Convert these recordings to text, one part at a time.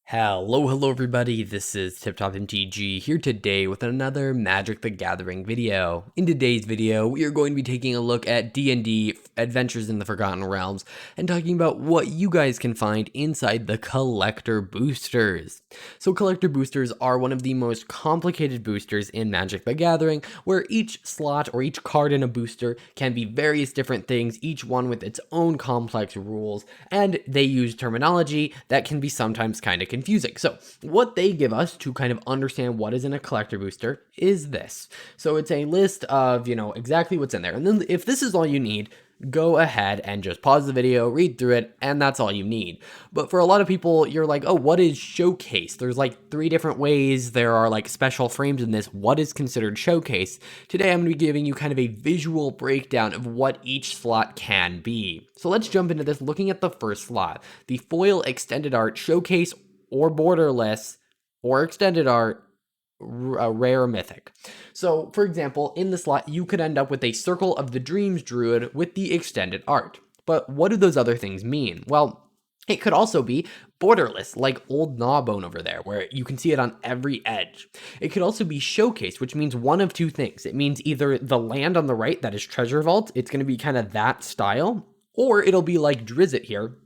Hello everybody, this is TipTop MTG here today with another Magic the Gathering video. In today's video, we are going to be taking a look at D&D Adventures in the Forgotten Realms and talking about what you guys can find inside the collector boosters. So collector boosters are one of the most complicated boosters in Magic the Gathering, where each slot or each card in a booster can be various different things, each one with its own complex rules, and they use terminology that can be sometimes kind of confusing. So what they give us to kind of understand what is in a collector booster is this. So it's a list of, exactly what's in there. And then if this is all you need, go ahead and just pause the video, read through it, and that's all you need. But for a lot of people, you're like, oh, what is showcase? There's like 3 different ways. There are like special frames in this. What is considered showcase? Today, I'm going to be giving you kind of a visual breakdown of what each slot can be. So let's jump into this looking at the first slot, the foil extended art showcase or borderless or extended art rare mythic. So for example, in the slot, you could end up with a Circle of the Dreams Druid with the extended art. But what do those other things mean? Well, it could also be borderless, like Old Gnawbone over there, where you can see it on every edge. It could also be showcase, which means one of 2 things. It means either the land on the right, that is Treasure Vault, it's going to be kind of that style, or it'll be like Drizzt here,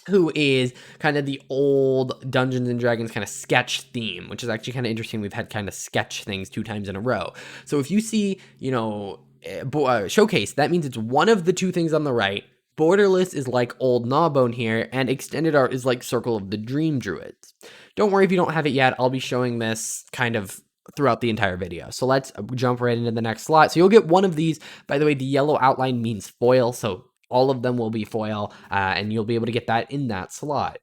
who is kind of the old Dungeons and Dragons kind of sketch theme, which is actually kind of interesting. We've had kind of sketch things 2 times in a row. So if you see, showcase, that means it's one of the 2 things on the right. Borderless is like Old Gnawbone here, and extended art is like Circle of the Dream Druids. Don't worry if you don't have it yet. I'll be showing this kind of throughout the entire video. So let's jump right into the next slot. So you'll get one of these. By the way, the yellow outline means foil, so all of them will be foil, and you'll be able to get that in that slot.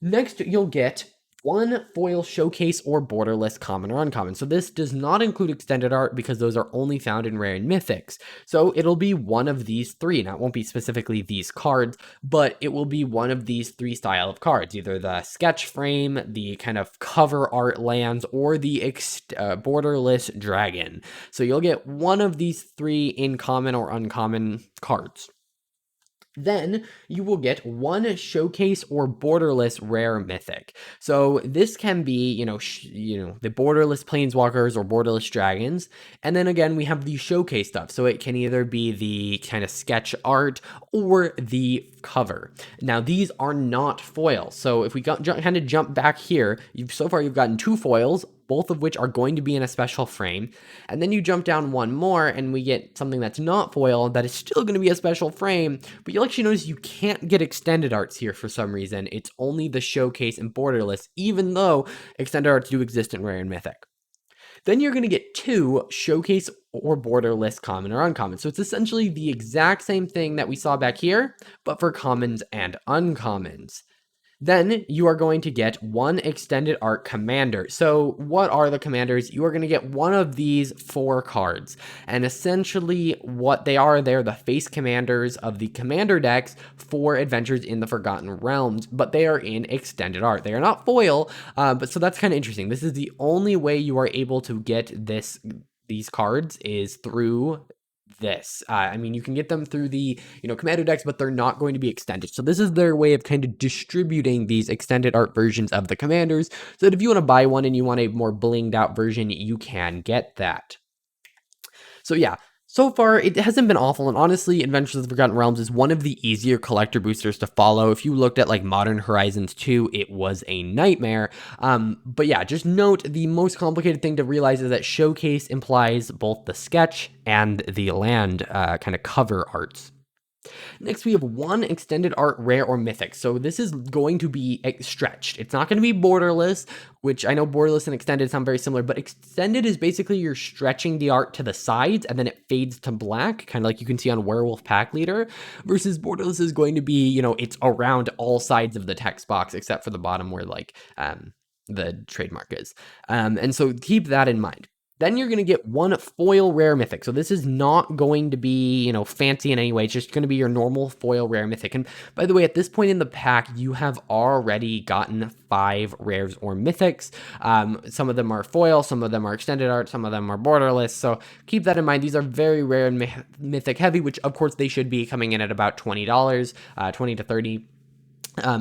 Next, you'll get 1 foil showcase or borderless common or uncommon. So this does not include extended art because those are only found in rare and mythics. So it'll be one of these 3. Now, it won't be specifically these cards, but it will be one of these 3 style of cards, either the sketch frame, the kind of cover art lands, or the borderless dragon. So you'll get one of these 3 in common or uncommon cards. Then you will get 1 showcase or borderless rare mythic. So this can be, the borderless planeswalkers or borderless dragons. And then again, we have the showcase stuff. So it can either be the kind of sketch art or the cover. Now these are not foil. So if we kind of jump back here, so far you've gotten 2 foils, both of which are going to be in a special frame. And then you jump down 1 more and we get something that's not foil that is still going to be a special frame, but you'll actually notice you can't get extended arts here for some reason. It's only the showcase and borderless, even though extended arts do exist in rare and mythic. Then you're going to get 2 showcase or borderless common or uncommon. So it's essentially the exact same thing that we saw back here, but for commons and uncommons. Then you are going to get 1 extended art commander. So what are the commanders? You are going to get one of these 4 cards. And essentially what they are, they're the face commanders of the commander decks for Adventures in the Forgotten Realms, but they are in extended art. They are not foil, but so that's kind of interesting. This is the only way you are able to get these cards is through this. You can get them through the, commander decks, but they're not going to be extended. So this is their way of kind of distributing these extended art versions of the commanders, so that if you want to buy one and you want a more blinged out version, you can get that. So yeah, so far, it hasn't been awful, and honestly, Adventures of the Forgotten Realms is one of the easier collector boosters to follow. If you looked at, like, Modern Horizons 2, it was a nightmare. But yeah, just note, the most complicated thing to realize is that Showcase implies both the sketch and the land kind of cover arts. Next, we have 1 extended art rare or mythic. So this is going to be stretched. It's not going to be borderless, which I know borderless and extended sound very similar, but extended is basically you're stretching the art to the sides and then it fades to black, kind of like you can see on Werewolf Pack Leader, versus borderless is going to be, it's around all sides of the text box except for the bottom where the trademark is. And so keep that in mind. Then you're going to get 1 foil rare mythic. So this is not going to be, fancy in any way. It's just going to be your normal foil rare mythic. And by the way, at this point in the pack, you have already gotten 5 rares or mythics. Some of them are foil, some of them are extended art, some of them are borderless. So keep that in mind. These are very rare and mythic heavy, which of course they should be coming in at about $20, 20 to 30.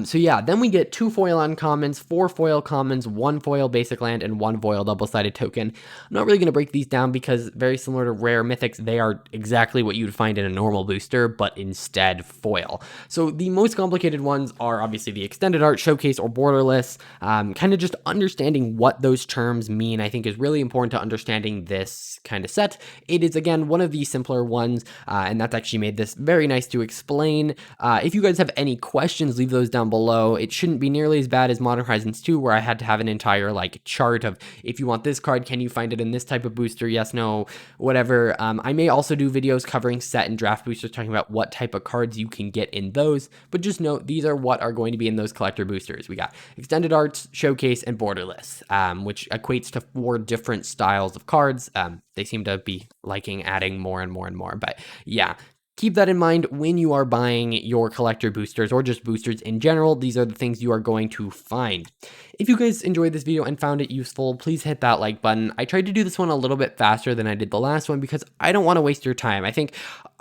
So yeah, then we get 2 foil uncommons, 4 foil commons, 1 foil basic land, and 1 foil double-sided token. I'm not really going to break these down because very similar to rare mythics, they are exactly what you'd find in a normal booster, but instead foil. So the most complicated ones are obviously the extended art, showcase, or borderless. Kind of just understanding what those terms mean, I think, is really important to understanding this kind of set. It is, again, one of the simpler ones, and that's actually made this very nice to explain. If you guys have any questions, leave those down below. It shouldn't be nearly as bad as Modern Horizons 2, where I had to have an entire like chart of, if you want this card, can you find it in this type of booster? Yes, no, whatever. I may also do videos covering set and draft boosters, talking about what type of cards you can get in those, but just note these are what are going to be in those collector boosters. We got extended arts, showcase, and borderless, which equates to 4 different styles of cards. They seem to be liking adding more and more and more, but yeah, keep that in mind when you are buying your collector boosters or just boosters in general. These are the things you are going to find. If you guys enjoyed this video and found it useful, please hit that like button. I tried to do this one a little bit faster than I did the last one because I don't want to waste your time. I think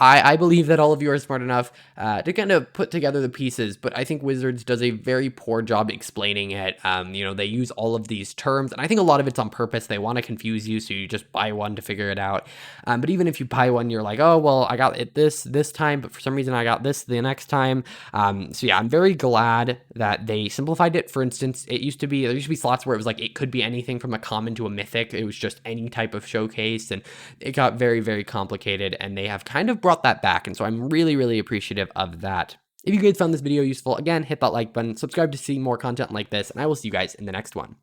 I believe that all of you are smart enough to kind of put together the pieces, but I think Wizards does a very poor job explaining it. They use all of these terms, and I think a lot of it's on purpose. They want to confuse you, so you just buy one to figure it out. But even if you buy one, you're like, oh, well, I got it this time, but for some reason I got this the next time. So yeah, I'm very glad that they simplified it. For instance, there used to be slots where it was like it could be anything from a common to a mythic. It was just any type of showcase, and it got very, very complicated, and they have kind of brought that back, and so I'm really, really appreciative of that. If you guys found this video useful, again, hit that like button, subscribe to see more content like this, and I will see you guys in the next one.